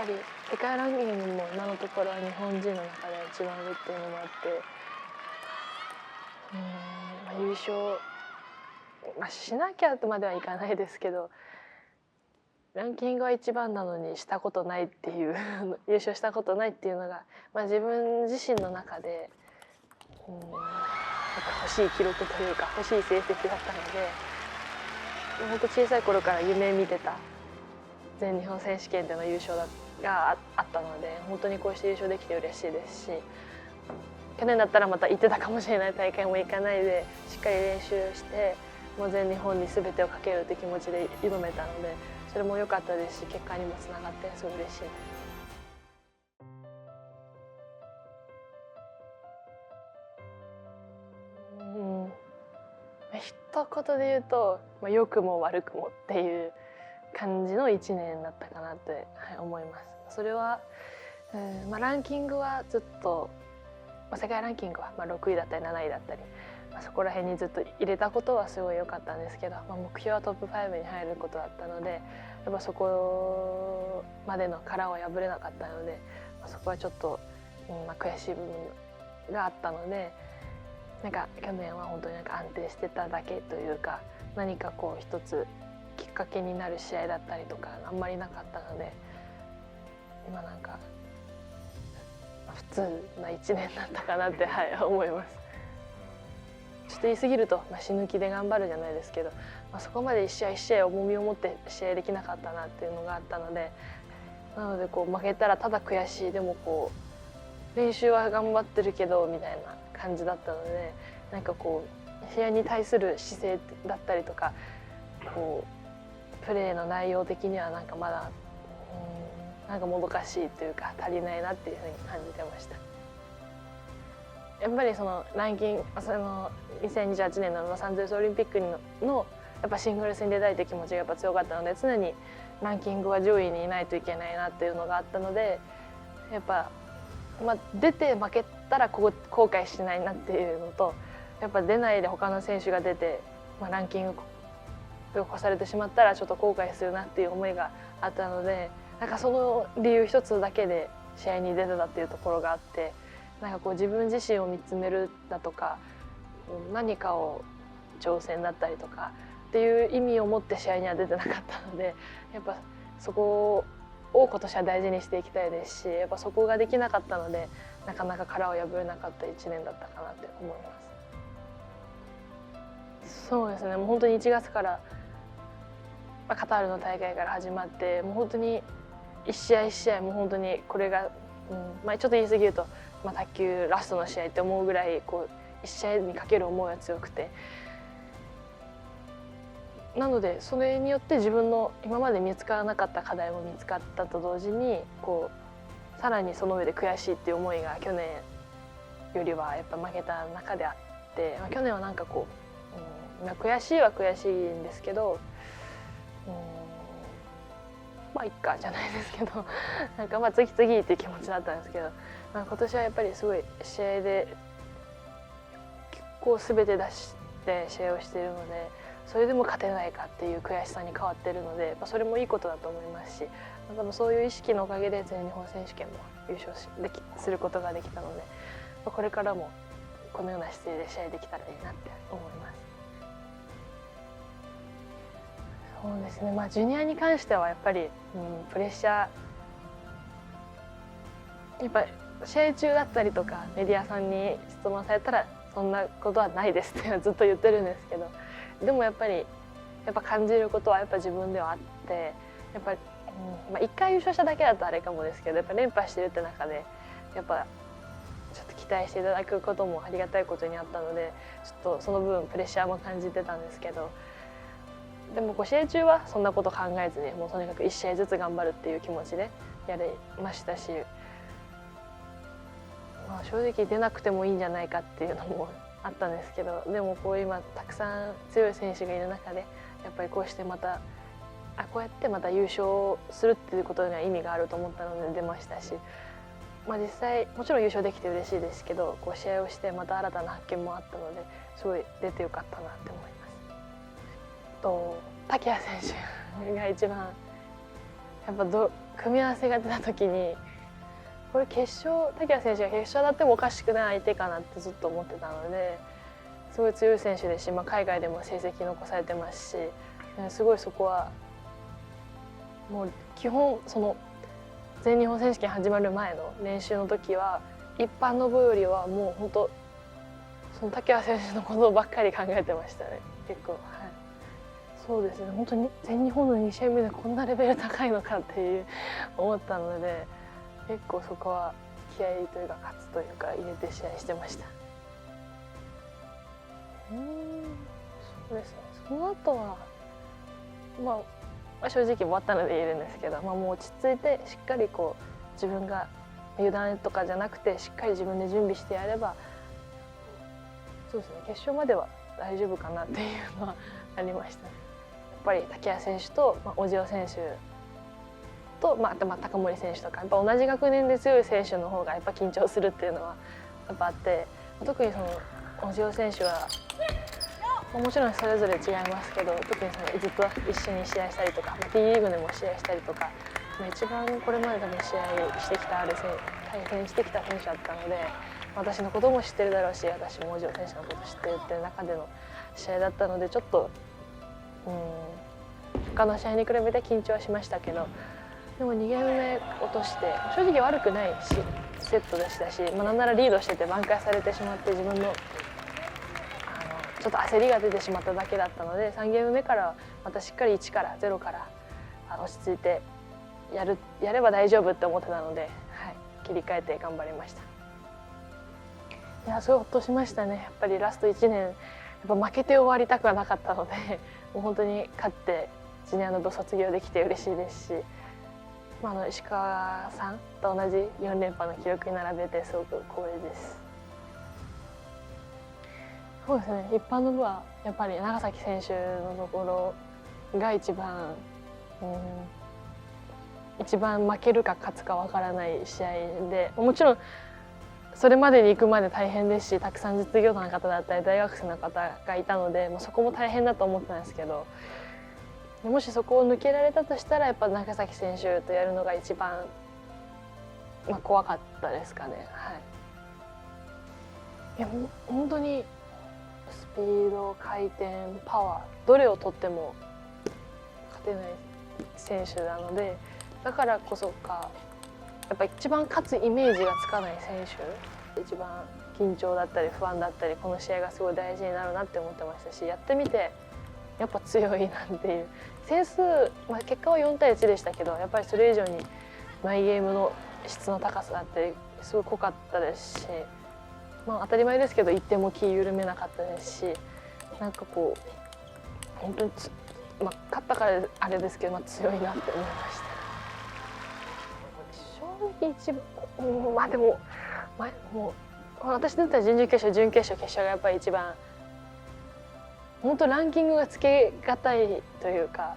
り世界ランキングも今のところは日本人の中で一番上っていうのもあって、優勝、しなきゃとまではいかないですけど、ランキングは一番なのにしたことないっていう優勝したことないっていうのが、自分自身の中で、やっぱ欲しい記録というか欲しい成績だったので、本当小さい頃から夢見てた全日本選手権での優勝があったので、本当にこうして優勝できて嬉しいですし、去年だったらまた行ってたかもしれない大会も行かないでしっかり練習してもう全日本に全てをかけるって気持ちで挑めたので、それも良かったですし結果にもつながってすごい嬉しいです。一言で言うと、良くも悪くもっていう感じの1年だったかなって、思います。それは、ランキングはずっと、世界ランキングは6位だったり7位だったり、そこら辺にずっと入れたことはすごい良かったんですけど、目標はトップ5に入ることだったので、やっぱそこまでの殻を破れなかったので、そこはちょっと、悔しい部分があったので、去年は本当に安定してただけというか、何かこう一つきっかけになる試合だったりとかあんまりなかったので、普通な1年だったかなって、思います。ちょっと言い過ぎると、死ぬ気で頑張るじゃないですけど、そこまで一試合一試合重みを持って試合できなかったなっていうのがあったので、なので負けたらただ悔しい、でも練習は頑張ってるけどみたいな感じだったので、試合に対する姿勢だったりとかプレーの内容的にはまだもどかしいというか足りないなっていうふうに感じてました。やっぱりそのランキング、2028年のロサンゼルスオリンピックのやっぱシングルスに出たいという気持ちがやっぱ強かったので、常にランキングは上位にいないといけないなっていうのがあったので、やっぱ、出て負けたら後悔しないなっていうのと、やっぱ出ないで他の選手が出て、ランキングを越されてしまったらちょっと後悔するなっていう思いがあったので、その理由一つだけで試合に出てたっていうところがあって、自分自身を見つめるだとか何かを挑戦だったりとかっていう意味を持って試合には出てなかったので、やっぱそこを今年は大事にしていきたいですし、やっぱそこができなかったのでなかなか殻を破れなかった1年だったかなって思います。そうですね、もう本当に1月からカタールの大会から始まって、もう本当に一試合一試合もう本当にこれが、ちょっと言い過ぎると、卓球ラストの試合って思うぐらい一試合にかける思いが強くて、なのでそれによって自分の今まで見つからなかった課題も見つかったと同時にさらにその上で悔しいっていう思いが去年よりはやっぱ負けた中であって、去年は悔しいは悔しいんですけど、いっかじゃないですけど次々っていう気持ちだったんですけど、今年はやっぱりすごい試合で結構全て出して試合をしているので、それでも勝てないかっていう悔しさに変わっているので、それもいいことだと思いますし、多分そういう意識のおかげで全日本選手権も優勝することができたので、これからもこのような姿勢で試合できたらいいなって思います。そうですね、ジュニアに関してはやっぱり、プレッシャー、やっぱ試合中だったりとかメディアさんに質問されたらそんなことはないですってずっと言ってるんですけど、でもやっぱ感じることはやっぱ自分ではあって、やっぱり、1回優勝しただけだとあれかもですけど、やっぱ連覇してるって中でやっぱちょっと期待していただくこともありがたいことにあったので、ちょっとその分プレッシャーも感じてたんですけど、でも試合中はそんなこと考えずに、もうとにかく1試合ずつ頑張るっていう気持ちでやりましたし、正直出なくてもいいんじゃないかっていうのもあったんですけど、でも今たくさん強い選手がいる中でやっぱりこうしてこうやってまた優勝するっていうことには意味があると思ったので出ましたし、実際もちろん優勝できて嬉しいですけど、試合をしてまた新たな発見もあったので、すごい出てよかったなって思います。竹谷選手が一番やっぱ組み合わせが出た時にこれ決勝竹谷選手が決勝だってもおかしくない相手かなってずっと思ってたのですごい強い選手ですし、海外でも成績残されてますし、すごいそこはもう基本その全日本選手権始まる前の練習の時は一般の部よりはもう本当その竹谷選手のことばっかり考えてましたね結構。はい、そうですね、本当に全日本の2試合目でこんなレベル高いのかっていう思ったので結構そこは気合いというか勝つというか入れて試合してました。そうですね、その後は正直終わったので言えるんですけど、もう落ち着いてしっかりこう自分が油断とかじゃなくてしっかり自分で準備してやればそうですね、決勝までは大丈夫かなっていうのはありましたね。やっぱり竹谷選手と小塩選手と、あと高森選手とかやっぱ同じ学年で強い選手の方がやっぱ緊張するっていうのはやっぱあって、特にその小塩選手はもちろんそれぞれ違いますけど、特にそのずっと一緒に試合したりとか T リーグでも試合したりとか、一番これまで多分試合してきた対戦してきた選手だったので、私のことも知ってるだろうし私も小塩選手のこと知ってるっていう中での試合だったのでちょっと他の試合に比べて緊張はしましたけど、でも2ゲーム目落として正直悪くないセットでしたし、なんならリードしてて挽回されてしまって自分のちょっと焦りが出てしまっただけだったので、3ゲーム目からまたしっかり1から0から落ち着いてやれば大丈夫って思ってたので、切り替えて頑張りました。いやすごいほっとしましたね。やっぱりラスト1年やっぱ負けて終わりたくはなかったのでもう本当に勝ってジュニアの部卒業できて嬉しいですし、石川さんと同じ4連覇の記録に並べてすごく光栄です。そうですね、一般の部はやっぱり長崎選手のところが一番負けるか勝つかわからない試合で、もちろんそれまでに行くまで大変ですし、たくさん実業団の方だったり大学生の方がいたので、そこも大変だと思ったんですけど、もしそこを抜けられたとしたらやっぱ長崎選手とやるのが一番、怖かったですかね。いや本当にスピード、回転、パワーどれをとっても勝てない選手なので、だからこそかやっぱ一番勝つイメージがつかない選手、一番緊張だったり不安だったりこの試合がすごい大事になるなって思ってましたし、やってみてやっぱ強いなっていう点数、結果は4対1でしたけど、やっぱりそれ以上にマイゲームの質の高さだったりすごい濃かったですし、当たり前ですけど1点も気緩めなかったですし、なんかこう本当に勝ったからあれですけど、強いなって思いました。正直一番でももう私だったら準々決勝準決勝決勝がやっぱり一番本当ランキングがつけがたいというか、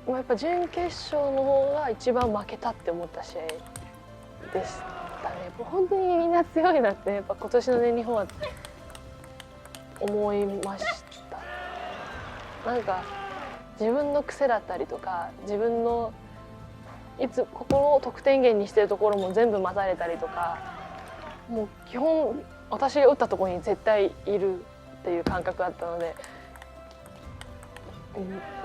やっぱ準決勝の方が一番負けたって思った試合でしたね。本当にみんな強いなってやっぱ今年の全日本は思いました。なんか自分の癖だったりとか自分のここを得点源にしてるところも全部待たれたりとか、もう基本私が打ったところに絶対いるっていう感覚だったので、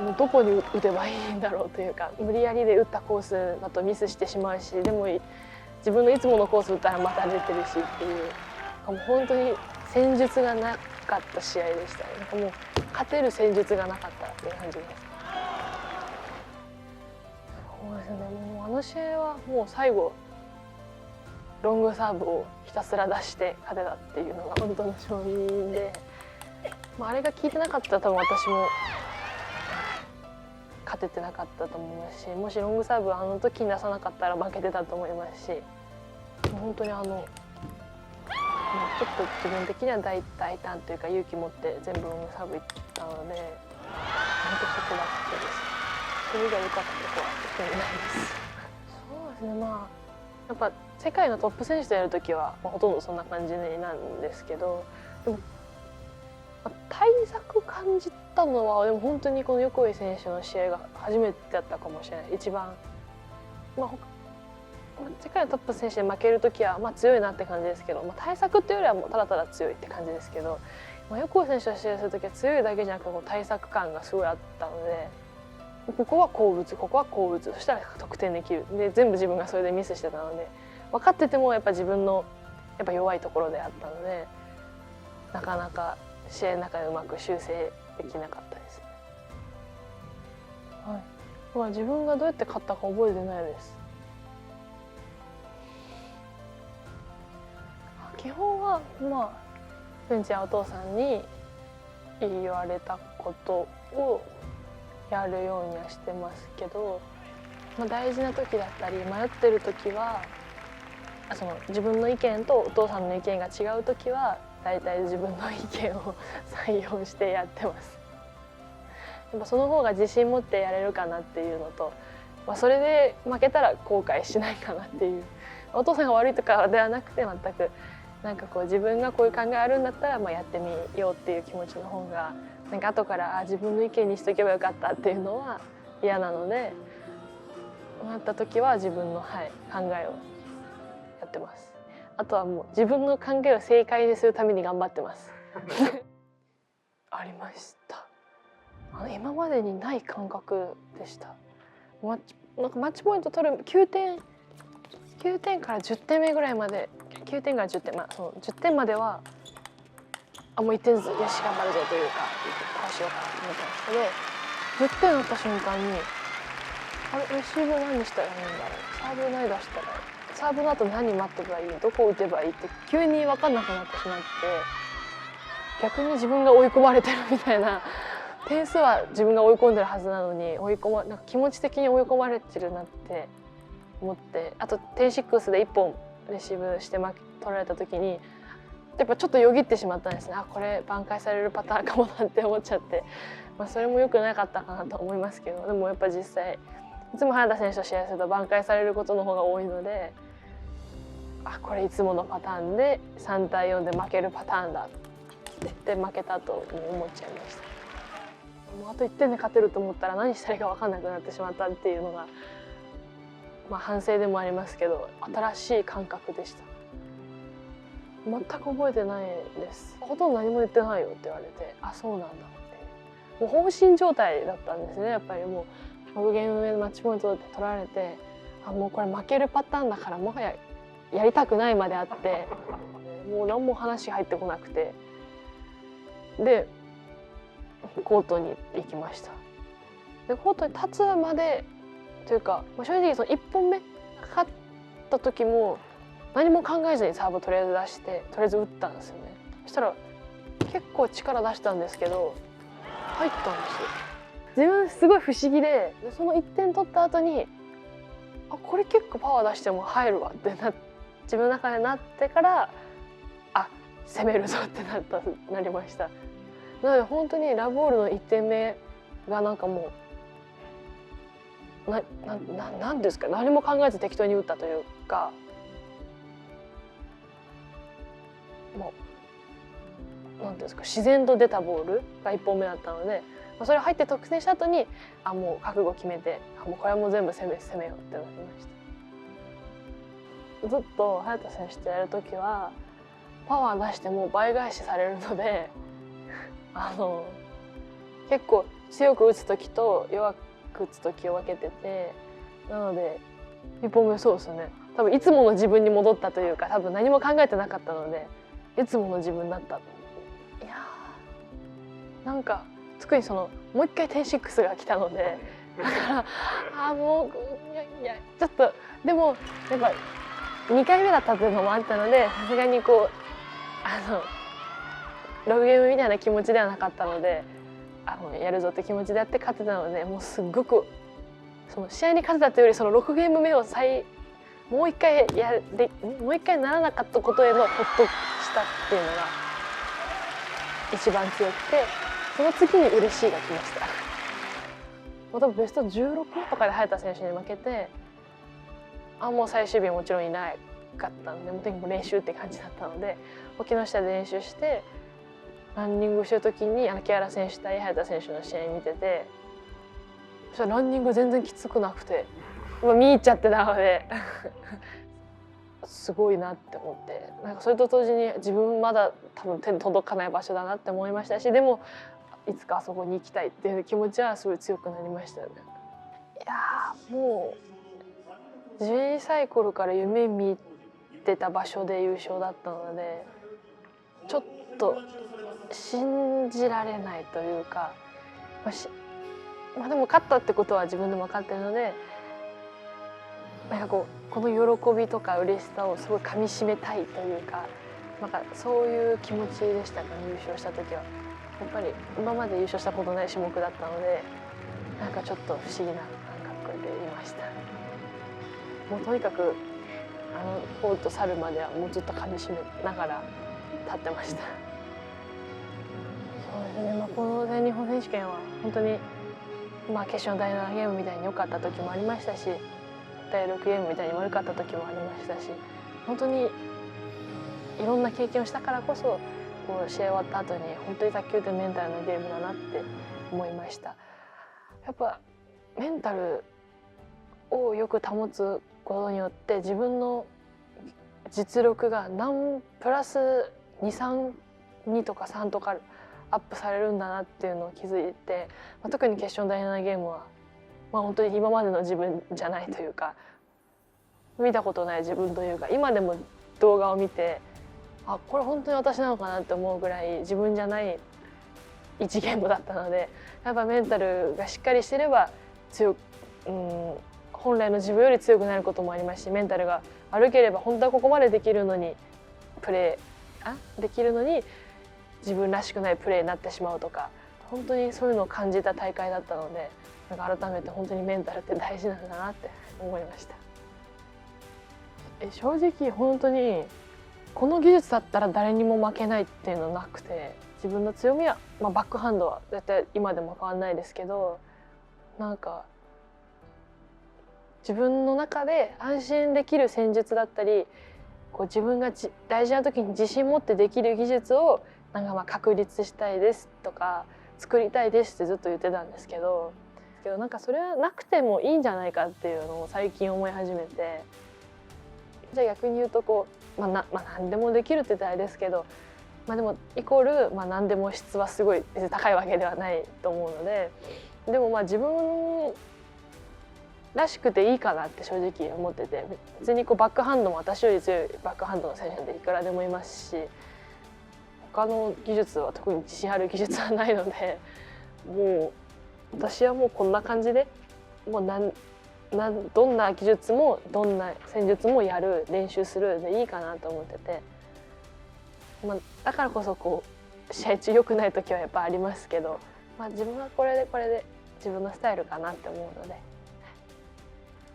もうどこに打てばいいんだろうというか、無理やりで打ったコースだとミスしてしまうし、でも自分のいつものコース打ったらまた出てるしっていう、もう本当に戦術がなかった試合でしたね。なんかもう勝てる戦術がなかったっていう感じです。そうですね、もうあの試合はもう最後ロングサーブをひたすら出して勝てたっていうのが本当の勝因で、あれが効いてなかったら多分私も勝ててなかったと思いますし、もしロングサーブあの時に出さなかったら負けてたと思いますし、本当にちょっと自分的には大胆というか勇気持って全部ロングサーブいったので、本当そこだけです。それ以外良かったことは特にないです。そうですね、やっぱ世界のトップ選手とやるときは、ほとんどそんな感じなんですけど、でも対策感じたのはでも本当にこの横井選手の試合が初めてだったかもしれない。一番まあ、世界のトップ選手で負ける時は、まあ、強いなって感じですけど、まあ、対策っていうよりはもうただただ強いって感じですけど、まあ、横井選手と試合する時は強いだけじゃなくて対策感がすごいあったので、ここはこう打つ、ここはこう打つ、そしたら得点できるで、全部自分がそれでミスしてたので、分かっててもやっぱ自分のやっぱ弱いところであったので、なかなか試合の中でうまく修正できなかったですね。はい、だから自分がどうやって勝ったか覚えてないです。基本はまあベンチやお父さんに言われたことをやるようにはしてますけど、まあ、大事な時だったり迷ってる時はその自分の意見とお父さんの意見が違う時はだいたい自分の意見を採用してやってます。やっぱその方が自信持ってやれるかなっていうのと、まあ、それで負けたら後悔しないかなっていう、お父さんが悪いとかではなくて、全くなんかこう自分がこういう考えあるんだったらまあやってみようっていう気持ちの方が、なんか後から自分の意見にしとけばよかったっていうのは嫌なので、なった時は自分の、考えをやってます。あとはもう自分の考えを正解にするために頑張ってますありました。今までにない感覚でした。なんかマッチポイント取る9点から10点目ぐらいまで、9点から10点、まあ、その10点まではもう1点ずつよし頑張るぞというかこうしようかと思ったんですけど、10点になった瞬間にレシーブ何したらいいんだろう、サーブ何出したらいい、サーブの後何待ってばいい、どこ打てばいいって急に分かんなくなってしまって、逆に自分が追い込まれてるみたいな、点数は自分が追い込んでるはずなのになんか気持ち的に追い込まれてるなって思って、あと10-6で1本レシーブして取られた時にやっぱちょっとよぎってしまったんですね。これ挽回されるパターンかもなって思っちゃって、まあ、それも良くなかったかなと思いますけど、でもやっぱ実際いつも早田選手と試合すると挽回されることの方が多いので、これいつものパターンで3対4で負けるパターンだって言って負けたと思っちゃいました。もうあと1点で勝てると思ったら何したらいいか分かんなくなってしまったっていうのが、まあ、反省でもありますけど新しい感覚でした。全く覚えてないです。ほとんど何も言ってないよって言われて、そうなんだって、もう放心状態だったんですね。やっぱりもう6ゲーム目のマッチポイントで取られて、もうこれ負けるパターンだからもはややりたくないまであって、もう何も話入ってこなくて、でコートに行きました。でコートに立つまでというか、正直その1本目勝った時も何も考えずにサーブとりあえず出してとりあえず打ったんですよね。そしたら結構力出したんですけど入ったんですよ。自分すごい不思議で、その1点取った後にこれ結構パワー出しても入るわって自分の中でなってから、攻めるぞってなりました。なので本当にラブオールの1点目がなんかもうなんですか、何も考えず適当に打ったというか、もうなんですか、自然と出たボールが1本目だったので、それ入って得点した後にもう覚悟決めて、もうこれはもう全部攻めようってなりました。ずっと早田選手とやる時はパワー出しても倍返しされるので結構強く打つ時と弱く打つ時を分けてて、なので1本目そうですよね、多分いつもの自分に戻ったというか、多分何も考えてなかったのでいつもの自分だった。いやなんか特にもう一回10-6が来たので、だからもういやちょっとでもやっぱ2回目だったというのもあったので、さすがにこう6ゲームみたいな気持ちではなかったので、やるぞって気持ちでやって勝てたので、もうすっごく試合に勝てたというより6ゲーム目をもう一回もう一回ならなかったことへのホッとしたっていうのが一番強くて、その次に嬉しいが来ました。多分ベスト16とかで早田選手に負けて、もう最終日はもちろんいなかったので、もうとにかく練習って感じだったので、木下で練習してランニングしてる時に木原選手対早田選手の試合見てて、そしたらランニング全然きつくなくて、見入っちゃってたのですごいなって思って、なんかそれと同時に自分まだ多分手に届かない場所だなって思いましたし、でもいつかあそこに行きたいっていう気持ちはすごい強くなりましたよね。いやもう小さい頃から夢見てた場所で優勝だったので、ちょっと信じられないというか、でも勝ったってことは自分でも分かってるので、なんかこの喜びとか嬉しさをすごいかみしめたいというか、なんかそういう気持ちでしたかね、優勝した時は。やっぱり今まで優勝したことない種目だったので、なんかちょっと不思議な感覚でいました。もうとにかくコート去るまではもうずっとかみしめながら立ってました。そうですね、この全日本選手権は本当に決勝の第7ゲームみたいに良かった時もありましたし、第6ゲームみたいに悪かった時もありましたし、本当にいろんな経験をしたからこそ試合終わった後に本当に卓球ってメンタルのゲームだなって思いました。やっぱメンタルをよく保つことによって自分の実力がプラス2とか3とかアップされるんだなっていうのを気づいて、特に決勝の第7ゲームは、本当に今までの自分じゃないというか、見たことない自分というか、今でも動画を見てこれ本当に私なのかなって思うぐらい自分じゃない1ゲームだったので、やっぱメンタルがしっかりしてれば本来の自分より強くなることもありますし、メンタルが悪ければ本当はここまでできるのに自分らしくないプレーになってしまうとか、本当にそういうのを感じた大会だったので、なんか改めて本当にメンタルって大事なんだなって思いました。正直本当にこの技術だったら誰にも負けないっていうのなくて、自分の強みは、バックハンドは絶対今でも変わんないですけど、なんか自分の中で安心できる戦術だったり、自分が大事な時に自信持ってできる技術をなんか確立したいですとか作りたいですってずっと言ってたんですけど、なんかそれはなくてもいいんじゃないかっていうのを最近思い始めて、じゃあ逆に言うと何でもできるって言ったらあれですけど、でもイコール何でも質はすごい高いわけではないと思うので、でも自分らしくていいかなって正直思ってて、別にバックハンドも私より強いバックハンドの選手なんていくらでもいますし、他の技術は特に自信ある技術はないので、もう私はもうこんな感じでもうどんな技術もどんな戦術もやる、練習するでいいかなと思ってて、だからこそ試合中良くない時はやっぱありますけど、自分はこれで自分のスタイルかなって思うので、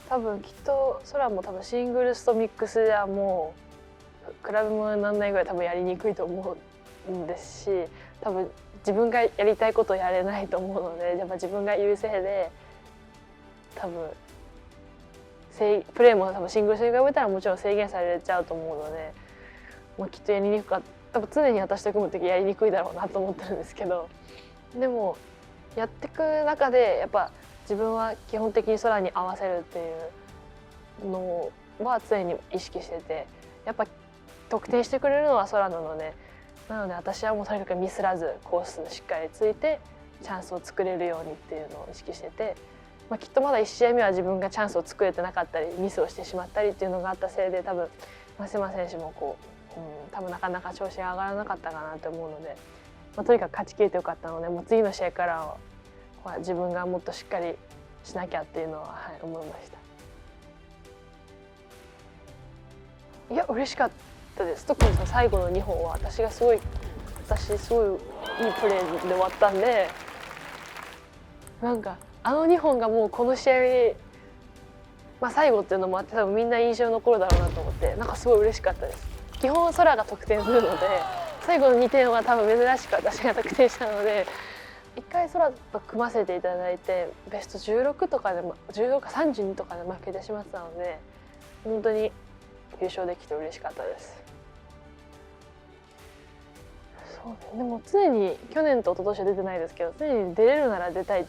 多分きっと空もシングルスとミックスではもう比べ物にならないぐらい多分やりにくいと思うんですし、多分自分がやりたいことをやれないと思うので、やっぱ自分が優勢で多分プレーもシングルスに比べたらもちろん制限されちゃうと思うので、きっとやりにくかった、多分常に私と組む時やりにくいだろうなと思ってるんですけど、でもやっていく中でやっぱ自分は基本的に空に合わせるっていうのは常に意識してて、やっぱ得点してくれるのは空なので、私はもうとにかくミスらずコースしっかりついてチャンスを作れるようにっていうのを意識してて、きっとまだ1試合目は自分がチャンスを作れてなかったりミスをしてしまったりっていうのがあったせいで、多分松島選手も多分なかなか調子が上がらなかったかなと思うので、とにかく勝ち切れてよかったので、もう次の試合からは自分がもっとしっかりしなきゃっていうのは、思いました。いや嬉しかったです。特に最後の2本は私すごいいいプレーで終わったんで、なんか2本がもうこの試合、最後っていうのもあって多分みんな印象に残るだろうなと思って、なんかすごい嬉しかったです。基本空が得点するので、最後の2点は多分珍しく私が得点したので、一回空と組ませていただいてベスト16とかで16か32とかで負けてしまってたので、本当に優勝できて嬉しかったです。そうでも常に去年と一昨年は出てないですけど、常に出れるなら出たいっ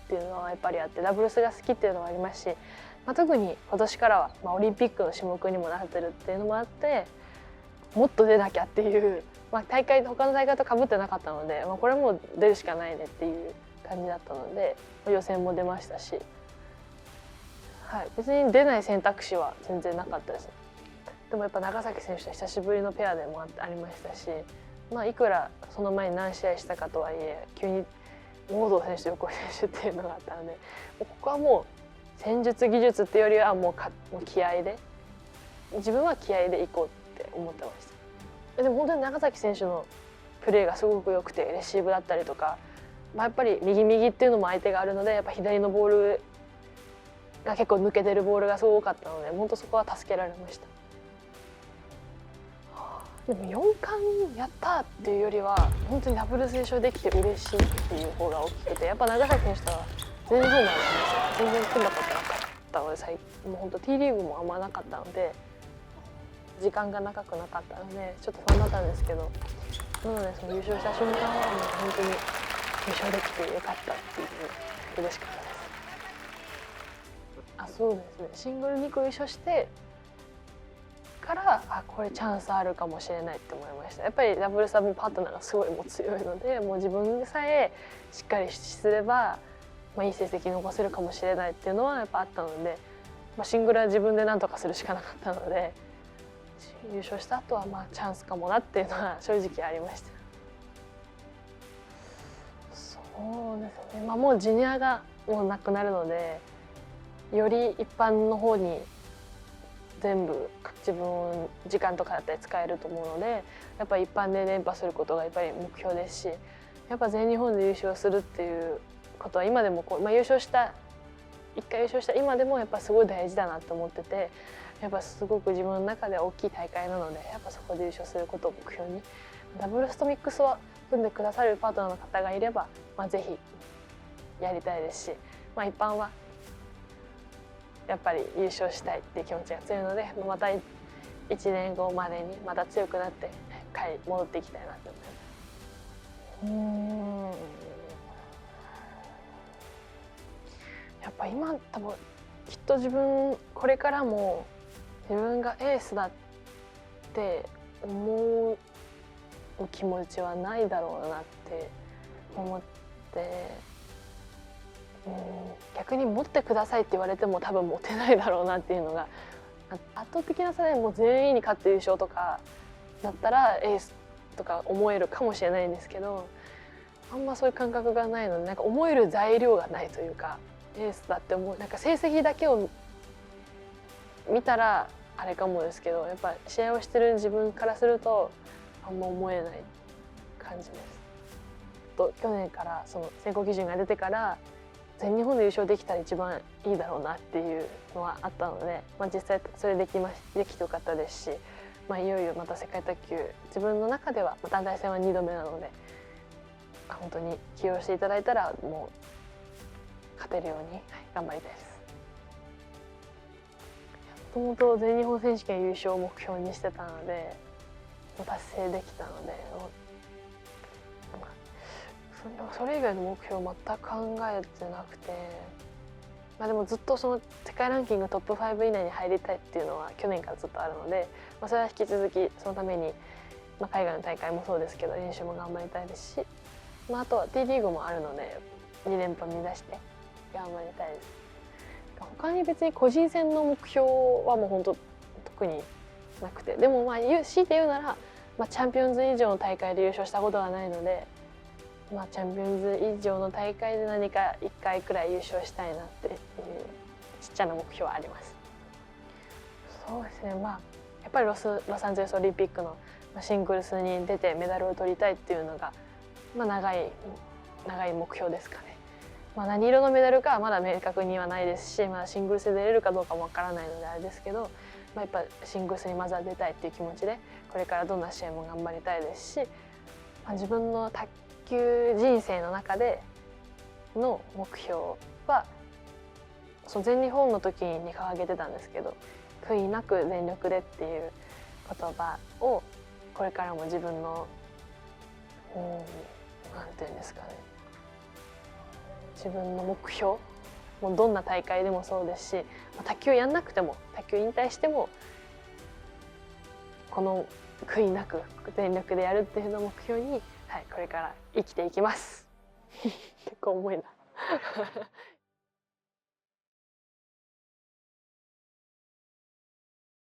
ていうのはやっぱりあって、ダブルスが好きっていうのはありますし、特に今年からは、オリンピックの種目にもなってるっていうのもあってもっと出なきゃっていう、他の大会とかぶってなかったので、これもう出るしかないねっていう感じだったので予選も出ましたし、別に出ない選択肢は全然なかったです。でもやっぱ長崎選手と久しぶりのペアでもありましたし、いくらその前に何試合したかとはいえ急に大藤選手と横井選手っていうのがあったので、ここはもう戦術技術っていうよりはもう気合で、自分は気合でいこうって思ってました。でも本当に長崎選手のプレーがすごく良くて、レシーブだったりとか、やっぱり右っていうのも相手があるので、やっぱ左のボールが結構抜けてるボールがすごく多かったので、本当そこは助けられました。でも4冠やったっていうよりは本当にダブルス優勝できて嬉しいっていう方が大きくて、やっぱ長崎選手とは全日本まで全然組んだことなかったので、もう本当 T リーグもあんまなかったので、時間が長くなかったのでちょっと不安だったんですけど、なのでその優勝した瞬間はもう本当に優勝できてよかったっていう嬉しかったです。そうですね、シングル2個優勝してからこれチャンスあるかもしれないって思いました。やっぱりダブルスはもうパートナーがすごいもう強いので、もう自分さえしっかりすれば、いい成績残せるかもしれないっていうのはやっぱあったので、シングルは自分で何とかするしかなかったので、優勝した後はチャンスかもなっていうのは正直ありました。そうですね、もうジュニアがもうなくなるので、より一般の方に全部自分時間とかだったり使えると思うので、やっぱり一般で連覇することがやっぱり目標ですし、やっぱ全日本で優勝するっていうことは今でも1回優勝した今でもやっぱすごい大事だなと思ってて、やっぱすごく自分の中で大きい大会なので、やっぱそこで優勝することを目標に、ダブルスとミックスは組んでくださるパートナーの方がいれば、ぜひやりたいですし、一般はやっぱり優勝したいっていう気持ちが強いので、また1年後までにまた強くなって戻っていきたいなと思います。やっぱ今多分きっとこれからも自分がエースだって思う気持ちはないだろうなって思って、逆に持ってくださいって言われても多分持てないだろうなっていうのが、圧倒的な差でもう全員に勝って優勝とかだったらエースとか思えるかもしれないんですけど、あんまそういう感覚がないので、思える材料がないというか、エースだって思う成績だけを見たらあれかもですけど、やっぱ試合をしてる自分からするとあんま思えない感じです。去年からその選考基準が出てから全日本で優勝できたら一番いいだろうなっていうのはあったので、実際それできてよかったですし、いよいよまた世界卓球自分の中では団体戦は2度目なので、本当に起用していただいたらもう勝てるように頑張りたいです。もともと全日本選手権優勝を目標にしてたので達成できたので、それ以外の目標を全く考えてなくて、でもずっとその世界ランキングトップ5以内に入りたいっていうのは去年からずっとあるので、それは引き続きそのために、海外の大会もそうですけど練習も頑張りたいですし、あとは T リーグもあるので2連覇目指して頑張りたいです。他に別に個人戦の目標はもう本当特になくて、でも強いて言うなら、チャンピオンズ以上の大会で優勝したことはないので、チャンピオンズ以上の大会で何か1回くらい優勝したいなっていうちっちゃな目標はあります。そうですね、やっぱりロサンゼルスオリンピックのシングルスに出てメダルを取りたいっていうのが、長い目標ですかね。何色のメダルかはまだ明確にはないですし、シングルスで出れるかどうかもわからないのであれですけど、やっぱシングルスにまずは出たいっていう気持ちでこれからどんな試合も頑張りたいですし、自分の卓球人生の中での目標はその全日本の時に掲げてたんですけど、悔いなく全力でっていう言葉をこれからも自分のなんていうんですかね、自分の目標もうどんな大会でもそうですし、卓球やんなくても卓球引退してもこの悔いなく全力でやるっていうのを目標に、はい、これから生きていきます。結構重いな。